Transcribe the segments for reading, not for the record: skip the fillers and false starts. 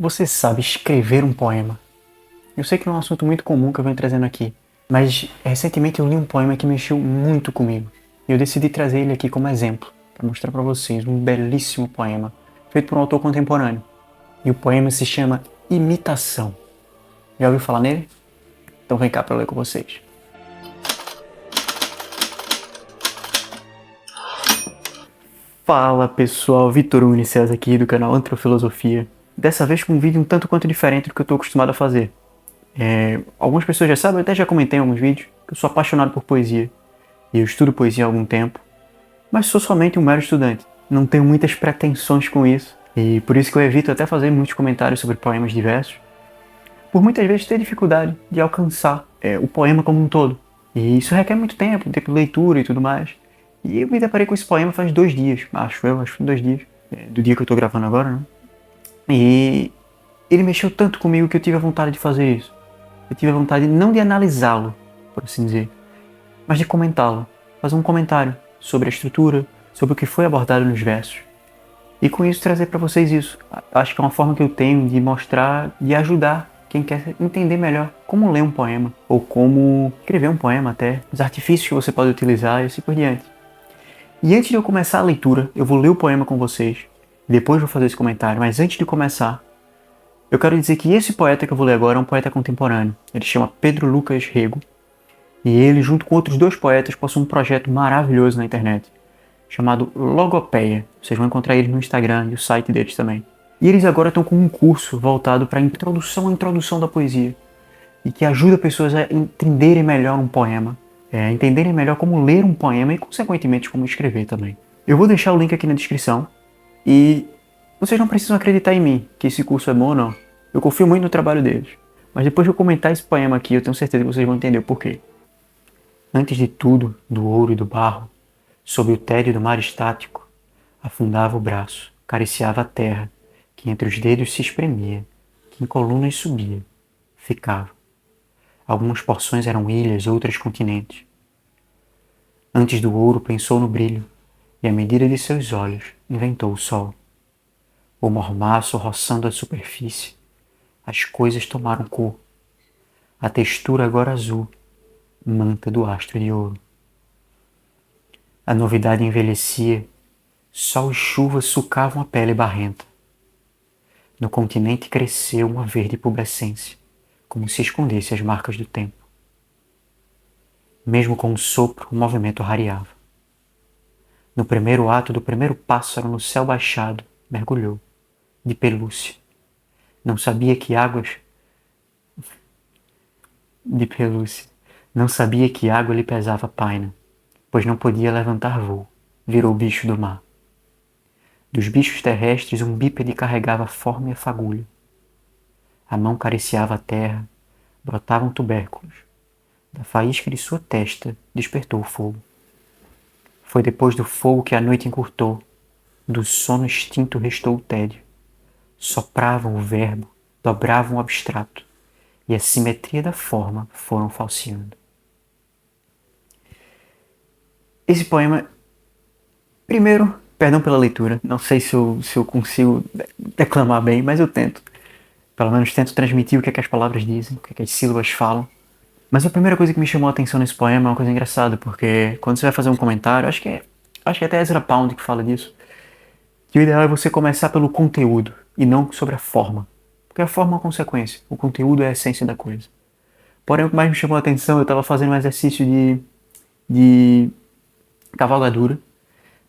Você sabe escrever um poema? Eu sei que não é um assunto muito comum que eu venho trazendo aqui, mas recentemente eu li um poema que mexeu muito comigo. E eu decidi trazer ele aqui como exemplo, para mostrar para vocês um belíssimo poema, feito por um autor contemporâneo. E o poema se chama Imitação. Já ouviu falar nele? Então vem cá para eu ler com vocês. Fala pessoal, Vitor Unicés aqui do canal Antrofilosofia. Dessa vez com um vídeo um tanto quanto diferente do que eu estou acostumado a fazer. Algumas pessoas já sabem, eu até já comentei em alguns vídeos, que eu sou apaixonado por poesia. E eu estudo poesia há algum tempo, mas sou somente um mero estudante. Não tenho muitas pretensões com isso. E por isso que eu evito até fazer muitos comentários sobre poemas diversos. Por muitas vezes ter dificuldade de alcançar o poema como um todo. E isso requer muito tempo de leitura e tudo mais. E eu me deparei com esse poema faz 2 dias, acho que foi 2 dias, do dia que eu tô gravando agora, né? E ele mexeu tanto comigo que eu tive a vontade de fazer isso. Eu tive a vontade não de analisá-lo, por assim dizer, mas de comentá-lo, fazer um comentário sobre a estrutura, sobre o que foi abordado nos versos. E com isso trazer para vocês isso. Acho que é uma forma que eu tenho de mostrar, de ajudar quem quer entender melhor como ler um poema, ou como escrever um poema até, os artifícios que você pode utilizar e assim por diante. E antes de eu começar a leitura, eu vou ler o poema com vocês, depois vou fazer esse comentário, mas antes de começar, eu quero dizer que esse poeta que eu vou ler agora é um poeta contemporâneo. Ele chama Pedro Lucas Rego, e ele, junto com outros 2 poetas, possui um projeto maravilhoso na internet, chamado Logopeia. Vocês vão encontrar ele no Instagram e o site deles também. E eles agora estão com um curso voltado para a introdução da poesia, e que ajuda pessoas a entenderem melhor um poema, entenderem melhor como ler um poema e, consequentemente, como escrever também. Eu vou deixar o link aqui na descrição e vocês não precisam acreditar em mim que esse curso é bom ou não. Eu confio muito no trabalho deles. Mas depois de eu comentar esse poema aqui, eu tenho certeza que vocês vão entender o porquê. Antes de tudo, do ouro e do barro, sob o tédio do mar estático, afundava o braço, acariciava a terra, que entre os dedos se espremia, que em colunas subia, ficava. Algumas porções eram ilhas, outras continentes. Antes do ouro pensou no brilho, e à medida de seus olhos inventou o sol. O mormaço roçando a superfície, as coisas tomaram cor. A textura agora azul, manta do astro de ouro. A novidade envelhecia, sol e chuva sucavam a pele barrenta. No continente cresceu uma verde pubescência, como se escondesse as marcas do tempo. Mesmo com um sopro, o movimento rareava. No primeiro ato do primeiro pássaro no céu baixado, mergulhou, de pelúcia. Não sabia que águas... De pelúcia. Não sabia que água lhe pesava paina, pois não podia levantar voo. Virou bicho do mar. Dos bichos terrestres, um bípede carregava forma e a fagulha. A mão cariciava a terra, brotavam tubérculos. Da faísca de sua testa despertou o fogo. Foi depois do fogo que a noite encurtou. Do sono extinto restou o tédio. Sopravam o verbo, dobravam o abstrato, e a simetria da forma foram falseando. Esse poema, primeiro, perdão pela leitura, não sei se eu consigo declamar bem, mas eu tento. Pelo menos tento transmitir o que é que as palavras dizem, o que é que as sílabas falam. Mas a primeira coisa que me chamou a atenção nesse poema é uma coisa engraçada, porque quando você vai fazer um comentário, acho que é até Ezra Pound que fala disso, que o ideal é você começar pelo conteúdo e não sobre a forma. Porque a forma é uma consequência, o conteúdo é a essência da coisa. Porém, o que mais me chamou a atenção, eu estava fazendo um exercício de cavalgadura.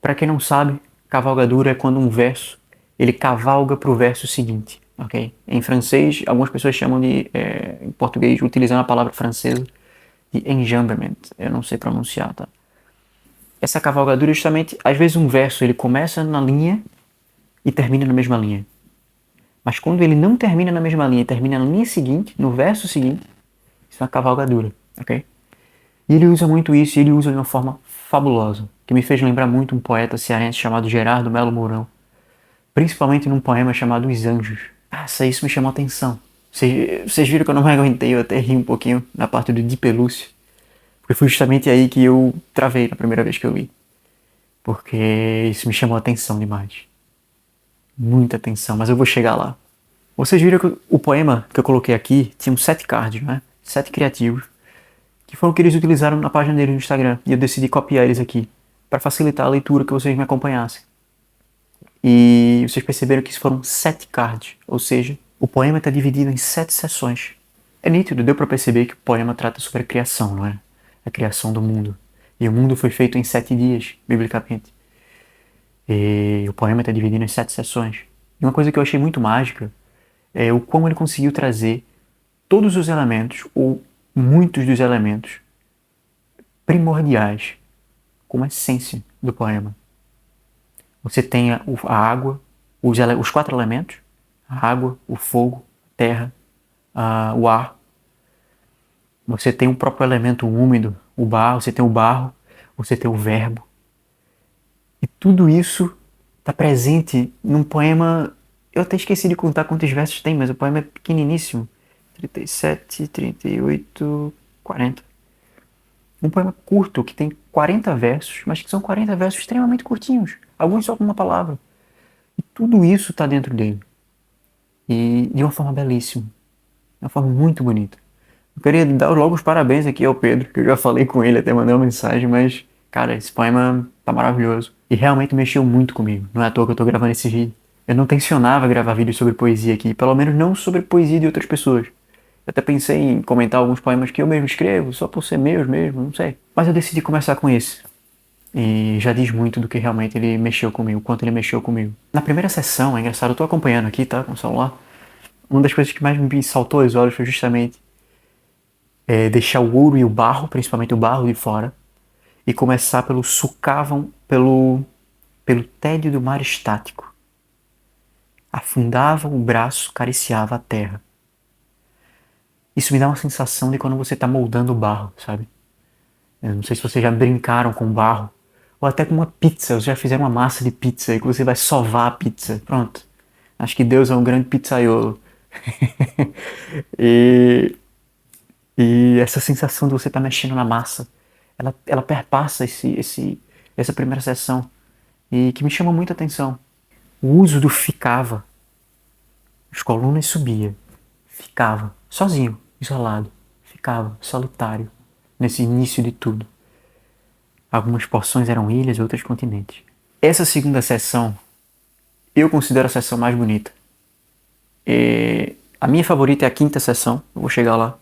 Para quem não sabe, cavalgadura é quando um verso ele cavalga para o verso seguinte. Okay? Em francês, algumas pessoas chamam de, em português, utilizando a palavra francesa, de enjambement. Eu não sei pronunciar, tá? Essa cavalgadura é justamente, às vezes um verso ele começa na linha e termina na mesma linha. Mas quando ele não termina na mesma linha e termina na linha seguinte, no verso seguinte, isso é uma cavalgadura, ok? E ele usa muito isso, e ele usa de uma forma fabulosa, que me fez lembrar muito um poeta cearense chamado Gerardo Melo Mourão, principalmente num poema chamado Os Anjos. Isso me chamou a atenção. Vocês viram que eu não me aguentei, eu até ri um pouquinho na parte do de pelúcia, porque foi justamente aí que eu travei na primeira vez que eu li, porque isso me chamou a atenção demais. Muita atenção, mas eu vou chegar lá. Vocês viram que o poema que eu coloquei aqui tinha uns 7 cards, né? 7 criativos, que foram o que eles utilizaram na página deles no Instagram. E eu decidi copiar eles aqui, para facilitar a leitura que vocês me acompanhassem. E vocês perceberam que isso foram 7 cards, ou seja, o poema está dividido em 7 seções. É nítido, deu para perceber que o poema trata sobre a criação, não é? A criação do mundo. E o mundo foi feito em 7 dias, biblicamente. E o poema está dividido em 7 seções. E uma coisa que eu achei muito mágica é o como ele conseguiu trazer todos os elementos, ou muitos dos elementos primordiais, como essência do poema. Você tem a água, os 4 elementos, a água, o fogo, a terra, o ar. Você tem o próprio elemento úmido, o barro, você tem o barro, você tem o verbo. E tudo isso está presente num poema. Eu até esqueci de contar quantos versos tem, mas o poema é pequeniníssimo. 37, 38, 40. Um poema curto, que tem 40 versos, mas que são 40 versos extremamente curtinhos. Alguns só com uma palavra. E tudo isso está dentro dele. E de uma forma belíssima. De uma forma muito bonita. Eu queria dar logo os parabéns aqui ao Pedro, que eu já falei com ele, até mandei uma mensagem, mas, cara, esse poema tá maravilhoso. E realmente mexeu muito comigo. Não é à toa que eu tô gravando esse vídeo. Eu não tencionava gravar vídeos sobre poesia aqui, pelo menos não sobre poesia de outras pessoas. Eu até pensei em comentar alguns poemas que eu mesmo escrevo, só por ser meus mesmo, não sei. Mas eu decidi começar com esse. E já diz muito do que realmente ele mexeu comigo, o quanto ele mexeu comigo. Na primeira sessão, é engraçado, eu tô acompanhando aqui, tá, com o celular. Uma das coisas que mais me saltou aos olhos foi justamente deixar o ouro e o barro, principalmente o barro de fora, e começar pelo sucavam, pelo tédio do mar estático. Afundavam o braço, cariciava a terra. Isso me dá uma sensação de quando você está moldando o barro, sabe? Eu não sei se vocês já brincaram com barro, ou até com uma pizza, vocês já fizeram uma massa de pizza e que você vai sovar a pizza. Pronto. Acho que Deus é um grande pizzaiolo. e essa sensação de você estar mexendo na massa, ela perpassa essa primeira sessão e que me chama muita atenção. O uso do ficava. As colunas subia, ficava, sozinho, isolado, ficava, solitário, nesse início de tudo. Algumas porções eram ilhas, outras continentes. Essa segunda sessão, eu considero a sessão mais bonita. A minha favorita é a quinta sessão, eu vou chegar lá.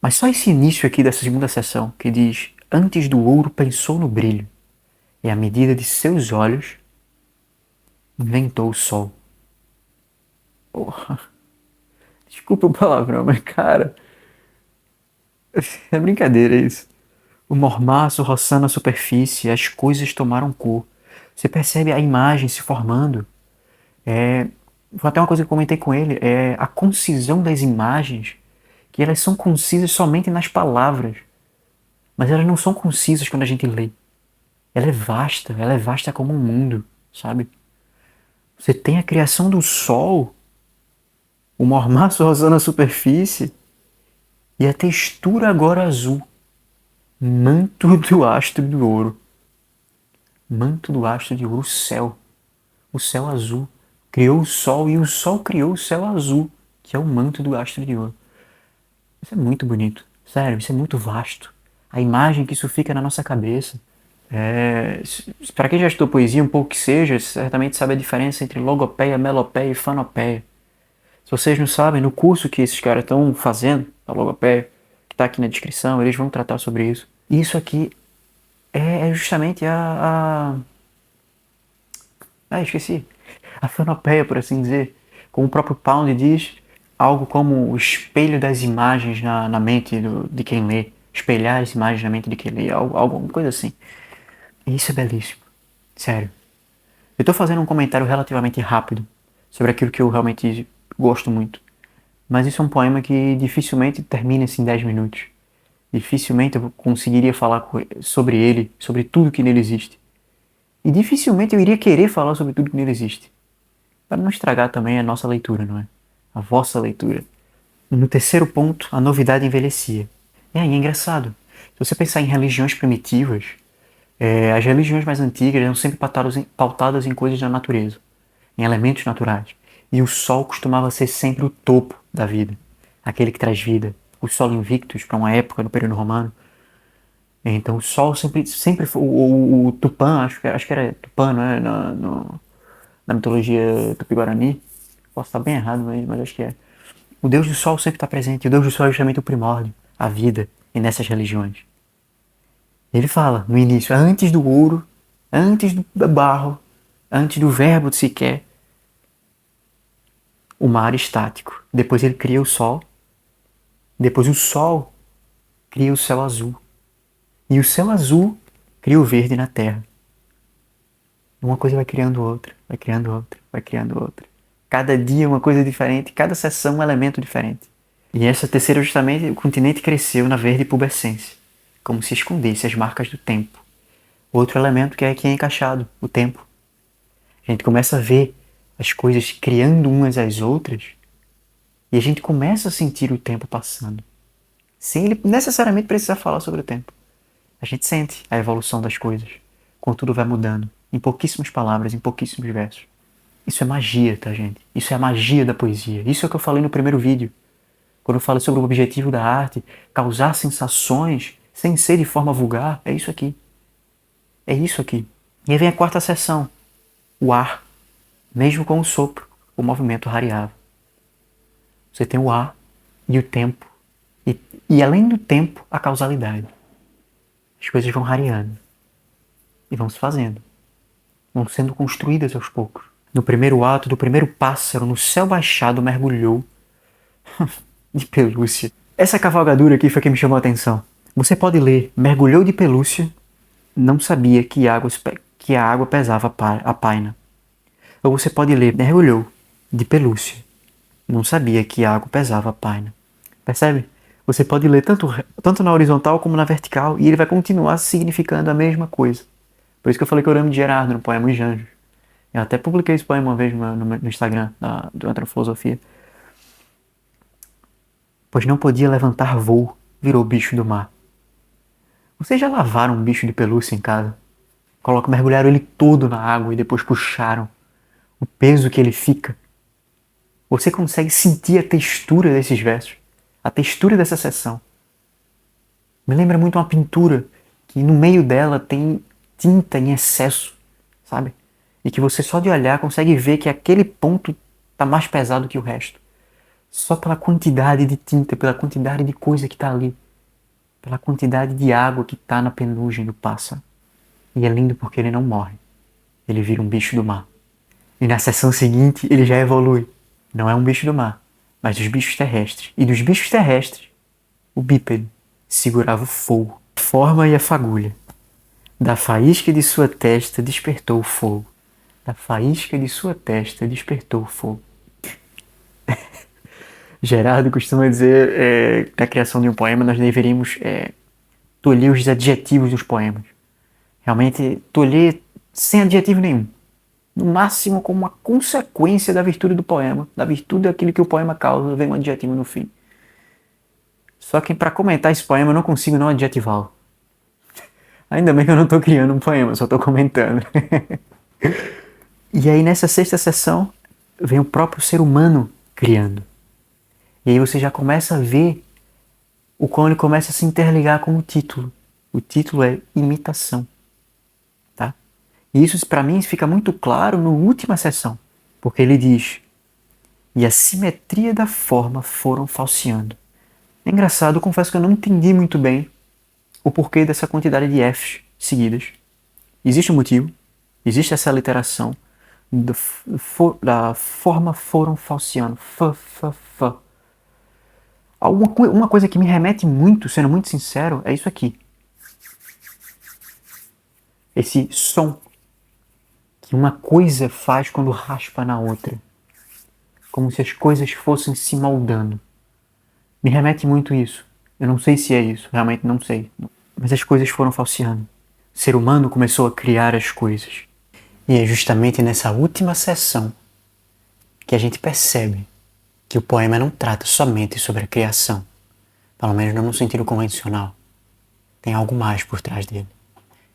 Mas só esse início aqui dessa segunda sessão, que diz: antes do ouro pensou no brilho, e à medida de seus olhos inventou o sol. Porra. Desculpa o palavrão, mas cara, é brincadeira isso. O mormaço roçando a superfície, as coisas tomaram cor. Você percebe a imagem se formando. Foi até uma coisa que eu comentei com ele, é a concisão das imagens, que elas são concisas somente nas palavras, mas elas não são concisas quando a gente lê. Ela é vasta como um mundo, sabe? Você tem a criação do sol, o mormaço roçando a superfície, e a textura agora azul. Manto do astro de ouro. Manto do astro de ouro, o céu. O céu azul. Criou o sol e o sol criou o céu azul, que é o manto do astro de ouro. Isso é muito bonito. Sério, isso é muito vasto. A imagem que isso fica na nossa cabeça. Para quem já estudou poesia, um pouco que seja, certamente sabe a diferença entre logopeia, melopeia e fanopeia. Se vocês não sabem, no curso que esses caras estão fazendo, a logopeia, que está aqui na descrição, eles vão tratar sobre isso. Isso aqui é justamente esqueci. A fanopeia, por assim dizer. Como o próprio Pound diz, algo como o espelho das imagens na mente de quem lê. Espelhar as imagens na mente de quem lê. Alguma coisa assim. E isso é belíssimo. Sério. Eu estou fazendo um comentário relativamente rápido sobre aquilo que eu realmente gosto muito. Mas isso é um poema que dificilmente termina assim em 10 minutos. Dificilmente eu conseguiria falar sobre ele, sobre tudo que nele existe. E dificilmente eu iria querer falar sobre tudo que nele existe. Para não estragar também a nossa leitura, não é? A vossa leitura. No terceiro ponto, a novidade envelhecia. E aí é engraçado. Se você pensar em religiões primitivas, as religiões mais antigas eram sempre pautadas em coisas da natureza, em elementos naturais. E o Sol costumava ser sempre o topo da vida, aquele que traz vida. O Sol Invictus, para uma época no período romano. Então o Sol sempre foi o Tupã, acho que era Tupã, não é? Na mitologia tupi-guarani. Posso estar bem errado, mas acho que é. O Deus do Sol sempre está presente. O Deus do Sol é justamente o primórdio, a vida, e nessas religiões. Ele fala no início, antes do ouro, antes do barro, antes do verbo de sequer, o mar estático. Depois ele cria o Sol. Depois o Sol cria o céu azul. E o céu azul cria o verde na terra. Uma coisa vai criando outra, vai criando outra, vai criando outra. Cada dia uma coisa diferente, cada sessão um elemento diferente. E essa terceira justamente, o continente cresceu na verde pubescência, como se escondesse as marcas do tempo. Outro elemento que é aqui encaixado, o tempo. A gente começa a ver as coisas criando umas às outras e a gente começa a sentir o tempo passando. Sem ele necessariamente precisar falar sobre o tempo. A gente sente a evolução das coisas, quando tudo vai mudando, em pouquíssimas palavras, em pouquíssimos versos. Isso é magia, tá, gente? Isso é a magia da poesia. Isso é o que eu falei no primeiro vídeo. Quando eu falo sobre o objetivo da arte, causar sensações sem ser de forma vulgar, é isso aqui. É isso aqui. E aí vem a quarta seção, o ar. Mesmo com o sopro, o movimento rareava. Você tem o ar e o tempo. E além do tempo, a causalidade. As coisas vão rareando. E vão se fazendo. Vão sendo construídas aos poucos. No primeiro ato do primeiro pássaro, no céu baixado, mergulhou de pelúcia. Essa cavalgadura aqui foi que me chamou a atenção. Você pode ler, mergulhou de pelúcia, não sabia que a água pesava a paina. Ou você pode ler, mergulhou de pelúcia, não sabia que a água pesava a paina. Percebe? Você pode ler tanto na horizontal como na vertical e ele vai continuar significando a mesma coisa. Por isso que eu falei que eu amo de Gerardo no poema Os Anjos. Eu até publiquei esse poema uma vez no Instagram do Antrofilosofia. Pois não podia levantar voo, virou bicho do mar. Vocês já lavaram um bicho de pelúcia em casa? Mergulharam ele todo na água e depois puxaram. O peso que ele fica. Você consegue sentir a textura desses versos, a textura dessa seção. Me lembra muito uma pintura que no meio dela tem tinta em excesso, sabe? E que você só de olhar consegue ver que aquele ponto está mais pesado que o resto. Só pela quantidade de tinta, pela quantidade de coisa que está ali. Pela quantidade de água que está na penugem do pássaro. E é lindo porque ele não morre. Ele vira um bicho do mar. E na seção seguinte ele já evolui. Não é um bicho do mar, mas dos bichos terrestres. E dos bichos terrestres, o bípede segurava o fogo, a forma e a fagulha. Da faísca de sua testa despertou o fogo. Da faísca de sua testa despertou o fogo. Gerardo costuma dizer na criação de um poema nós deveríamos tolher os adjetivos dos poemas. Realmente tolher sem adjetivo nenhum. No máximo como uma consequência da virtude do poema, da virtude daquilo que o poema causa, vem um adjetivo no fim. Só que para comentar esse poema eu não consigo não adjetivá-lo. Ainda bem que eu não estou criando um poema, só estou comentando. E aí nessa sexta sessão vem o próprio ser humano criando. E aí você já começa a ver o quão ele começa a se interligar com o título. O título é imitação. Tá? E isso para mim fica muito claro na última sessão. Porque ele diz, e a simetria da forma foram falseando. É engraçado, eu confesso que eu não entendi muito bem o porquê dessa quantidade de Fs seguidas. Existe um motivo, existe essa literação da forma foram falseando. Uma coisa que me remete muito, sendo muito sincero, é isso aqui. Esse som que uma coisa faz quando raspa na outra. Como se as coisas fossem se moldando. Me remete muito isso. Eu não sei se é isso, realmente não sei. Mas as coisas foram falseando. O ser humano começou a criar as coisas. E é justamente nessa última sessão que a gente percebe que o poema não trata somente sobre a criação, pelo menos não no sentido convencional. Tem algo mais por trás dele.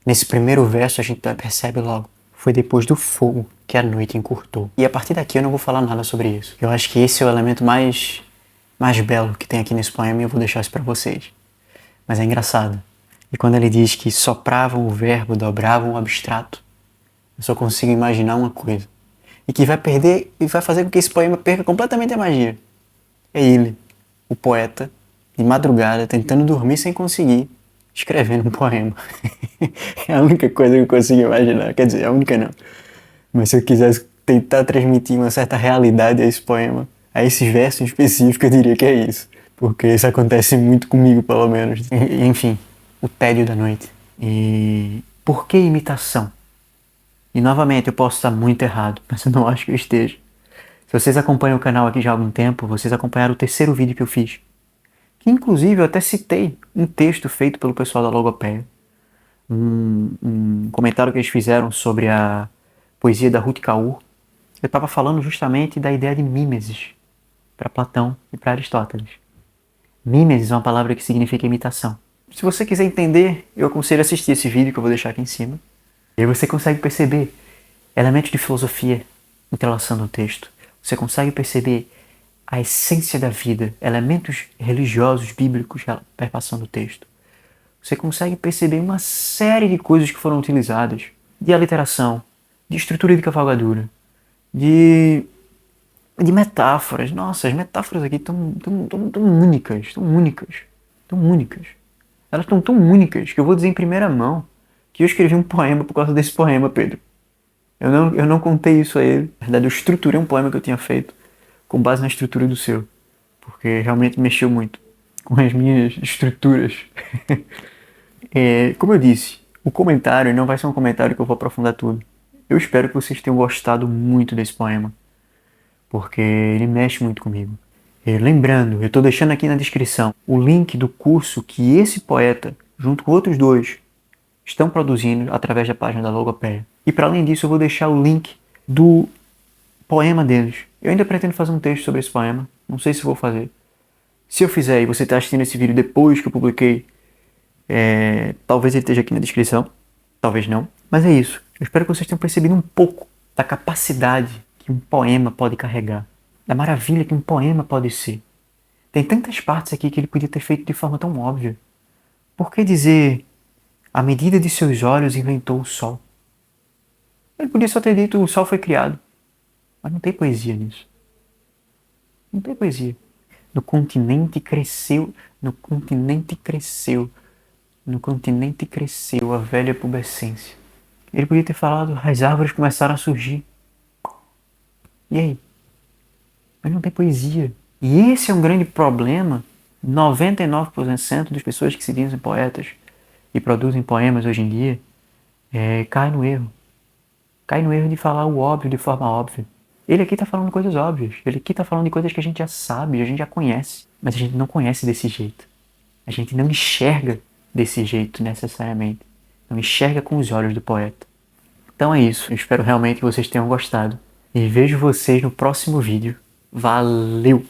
Nesse primeiro verso a gente percebe logo, Foi depois do fogo que a noite encurtou. E a partir daqui eu não vou falar nada sobre isso. Eu acho que esse é o elemento mais belo que tem aqui nesse poema e eu vou deixar isso pra vocês. Mas é engraçado. E quando ele diz que sopravam o verbo, dobravam o abstrato, eu só consigo imaginar uma coisa. E que vai perder e vai fazer com que esse poema perca completamente a magia. É ele, o poeta, de madrugada, tentando dormir sem conseguir, escrevendo um poema. É a única coisa que eu consigo imaginar. Quer dizer, a única não. Mas se eu quisesse tentar transmitir uma certa realidade a esse poema, a esses versos em específico, eu diria que é isso. Porque isso acontece muito comigo, pelo menos. Enfim, o tédio da noite. E por que imitação? E novamente, eu posso estar muito errado, mas eu não acho que eu esteja. Se vocês acompanham o canal aqui já há algum tempo, vocês acompanharam o terceiro vídeo que eu fiz. Que inclusive eu até citei um texto feito pelo pessoal da Logopeia. Um comentário que eles fizeram sobre a poesia da Ruth Kaur. Eu estava falando justamente da ideia de mimesis para Platão e para Aristóteles. Mimesis é uma palavra que significa imitação. Se você quiser entender, eu aconselho a assistir esse vídeo que eu vou deixar aqui em cima. E aí você consegue perceber elementos de filosofia entrelaçando o texto. Você consegue perceber a essência da vida, elementos religiosos, bíblicos perpassando o texto. Você consegue perceber uma série de coisas que foram utilizadas, de aliteração, de estrutura de cavalgadura, de metáforas. Nossa, as metáforas aqui estão tão únicas, tão únicas, tão únicas. Elas estão tão únicas que eu vou dizer em primeira mão que eu escrevi um poema por causa desse poema, Pedro. Eu não contei isso a ele. Na verdade, eu estruturei um poema que eu tinha feito com base na estrutura do seu, porque realmente mexeu muito com as minhas estruturas. Como eu disse, o comentário não vai ser um comentário que eu vou aprofundar tudo. Eu espero que vocês tenham gostado muito desse poema, porque ele mexe muito comigo. Lembrando, eu estou deixando aqui na descrição o link do curso que esse poeta, junto com outros dois, estão produzindo através da página da Logopeia. E para além disso, eu vou deixar o link do poema deles. Eu ainda pretendo fazer um texto sobre esse poema, não sei se vou fazer. Se eu fizer e você está assistindo esse vídeo depois que eu publiquei, talvez ele esteja aqui na descrição, talvez não. Mas é isso, eu espero que vocês tenham percebido um pouco da capacidade que um poema pode carregar, da maravilha que um poema pode ser. Tem tantas partes aqui que ele podia ter feito de forma tão óbvia. Por que dizer, à medida de seus olhos inventou o sol? Ele podia só ter dito, o sol foi criado. Mas não tem poesia nisso. Não tem poesia. No continente cresceu a velha pubescência. Ele podia ter falado, as árvores começaram a surgir. E aí? Mas não tem poesia. E esse é um grande problema. 99% das pessoas que se dizem poetas e produzem poemas hoje em dia cai no erro. Cai no erro de falar o óbvio de forma óbvia. Ele aqui está falando coisas óbvias. Ele aqui está falando de coisas que a gente já sabe, a gente já conhece. Mas a gente não conhece desse jeito. A gente não enxerga desse jeito necessariamente. Não enxerga com os olhos do poeta. Então é isso. Eu espero realmente que vocês tenham gostado. E vejo vocês no próximo vídeo. Valeu!